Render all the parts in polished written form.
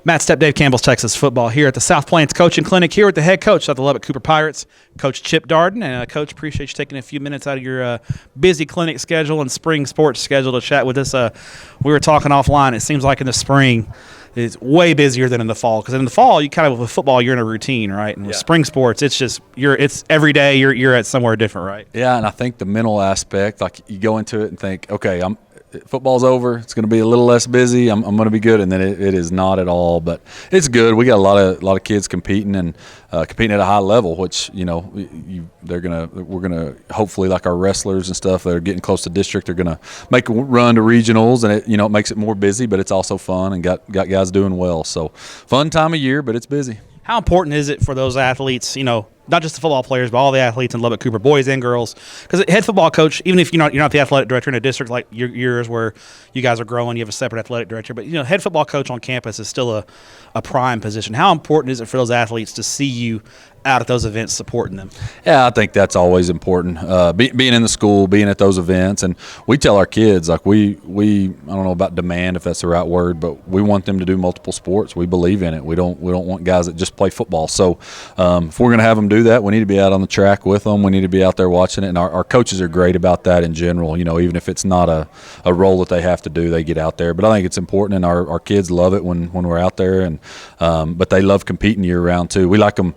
Matt Stepp, Dave Campbell's Texas Football here at the South Plains Coaching Clinic here with the head coach of the Lubbock Cooper Pirates, Coach Chip Darden. And, Coach, appreciate you taking a few minutes out of your busy clinic schedule and spring sports schedule to chat with us. We were talking offline. It seems like in the spring it's way busier than in the fall, because in the fall, you kind of, with football, you're in a routine, right? And with spring sports, it's just it's every day you're at somewhere different, right? Yeah, and I think the mental aspect, like you go into it and think, okay, football's over. It's going to be a little less busy. I'm going to be good, and then it is not at all. But it's good. We got a lot of kids competing and competing at a high level, which we're gonna hopefully, like our wrestlers and stuff that are getting close to district, they're gonna make a run to regionals, and it makes it more busy, but it's also fun and got guys doing well. So fun time of year, but it's busy. How important is it for those athletes, not just the football players, but all the athletes in Lubbock Cooper, boys and girls? Because head football coach, even if you're not the athletic director in a district like yours where you guys are growing, you have a separate athletic director, but head football coach on campus is still a prime position. How important is it for those athletes to see you out at those events supporting them? Yeah, I think that's always important. Being in the school, being at those events, and we tell our kids, like we I don't know about demand if that's the right word, but we want them to do multiple sports. We believe in it. We don't want guys that just play football. So if we're going to have them do that, we need to be out on the track with them. We need to be out there watching it, and our coaches are great about that in general. Even if it's not a role that they have to do, they get out there. But I think it's important, and our kids love it when we're out there, and but they love competing year round too. We like them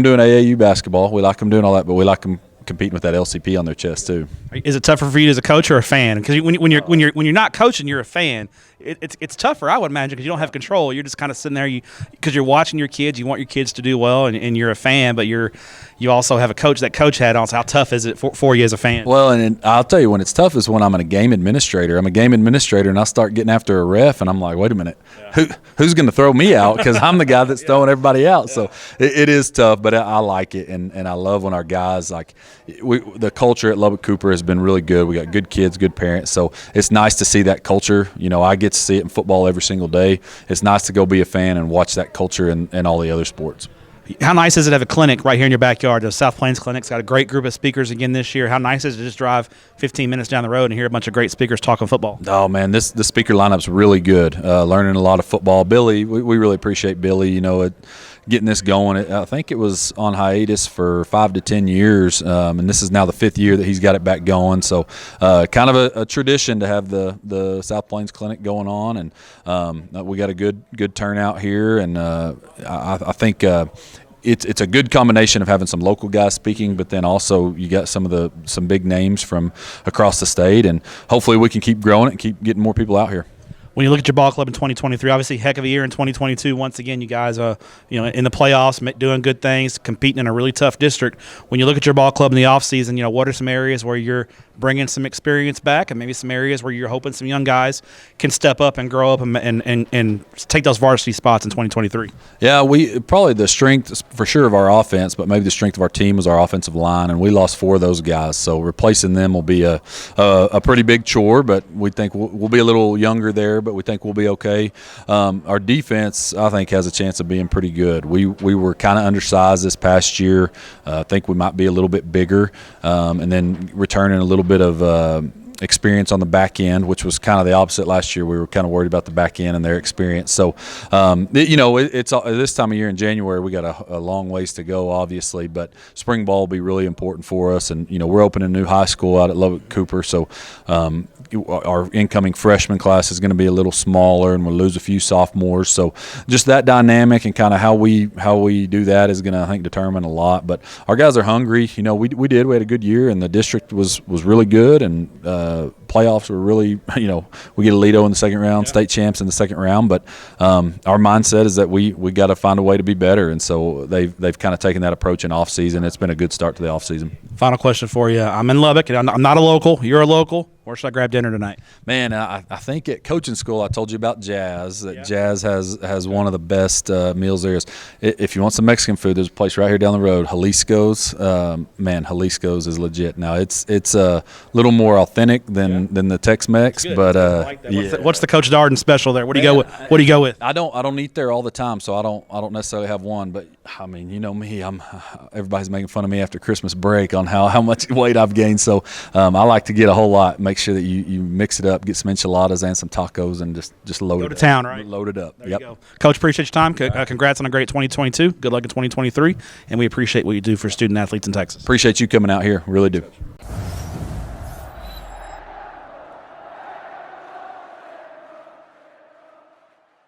doing AAU basketball. We like them doing all that, but we like them competing with that LCP on their chest too. Is it tougher for you as a coach or a fan? Because when you're not coaching, you're a fan. It's tougher, I would imagine, because you don't have control. You're just kind of sitting there, because you're watching your kids. You want your kids to do well, and you're a fan, but you also have a coach. That coach hat on. So how tough is it for you as a fan? Well, and I'll tell you when it's tough is when I'm a game administrator. I'm a game administrator, and I start getting after a ref, and I'm like, wait a minute, who's going to throw me out? Because I'm the guy that's throwing everybody out. So it is tough, but I like it, and I love when our guys, like the culture at Lubbock Cooper has been really good. We got good kids, good parents, so it's nice to see that culture. I get to see it in football every single day. It's nice to go be a fan and watch that culture in all the other sports. How nice is it to have a clinic right here in your backyard? The South Plains Clinic's got a great group of speakers again this year. How nice is it to just drive 15 minutes down the road and hear a bunch of great speakers talking football? Oh, man, the speaker lineup's really good. Learning a lot of football. Billy, we really appreciate Billy, getting this going. I think it was on hiatus for 5 to 10 years, and this is now the 5th year that he's got it back going. So kind of a tradition to have the South Plains Clinic going on, and we got a good turnout here, and I think it's a good combination of having some local guys speaking, but then also you got some big names from across the state, and hopefully we can keep growing it and keep getting more people out here. When you look at your ball club in 2023, obviously heck of a year in 2022. Once again, you guys are in the playoffs, doing good things, competing in a really tough district. When you look at your ball club in the offseason, what are some areas where you're bringing some experience back, and maybe some areas where you're hoping some young guys can step up and grow up and take those varsity spots in 2023? Yeah, we probably the strength for sure of our offense, but maybe the strength of our team was our offensive line, and we lost 4 of those guys. So replacing them will be a pretty big chore, but we think we'll be a little younger there, but we think we'll be okay. Our defense, I think, has a chance of being pretty good. We were kind of undersized this past year. I think we might be a little bit bigger, and then returning a little bit of experience on the back end, which was kind of the opposite last year. We were kind of worried about the back end and their experience. So, it's this time of year in January, we got a long ways to go, obviously, but spring ball will be really important for us. And, we're opening a new high school out at Lubbock Cooper. So, our incoming freshman class is going to be a little smaller, and we'll lose a few sophomores. So just that dynamic and kind of how we do that is going to, I think, determine a lot. But our guys are hungry. We had a good year, and the district was really good, and playoffs were really, we get a Lido in the second round, state champs in the second round. But our mindset is that we got to find a way to be better, and so they've kind of taken that approach in off season. It's been a good start to the off season. Final question for you. I'm in Lubbock, and I'm not a local. You're a local. Where should I grab dinner tonight? Man, I think at coaching school I told you about Jazz. Jazz has one of the best meals there is. If you want some Mexican food, there's a place right here down the road, Jalisco's. Jalisco's is legit. Now it's a little more authentic than the Tex-Mex, but like that. What's the Coach Darden special there? What do you go with? I don't eat there all the time, so I don't necessarily have one. But I mean, you know me. Everybody's making fun of me after Christmas break on how much weight I've gained. So I like to get a whole lot. Make sure that you mix it up, get some enchiladas and some tacos, and just load it up. Go to town, right? Load it up. There you go. Coach, appreciate your time. Congrats on a great 2022. Good luck in 2023, and we appreciate what you do for student athletes in Texas. Appreciate you coming out here. Really do.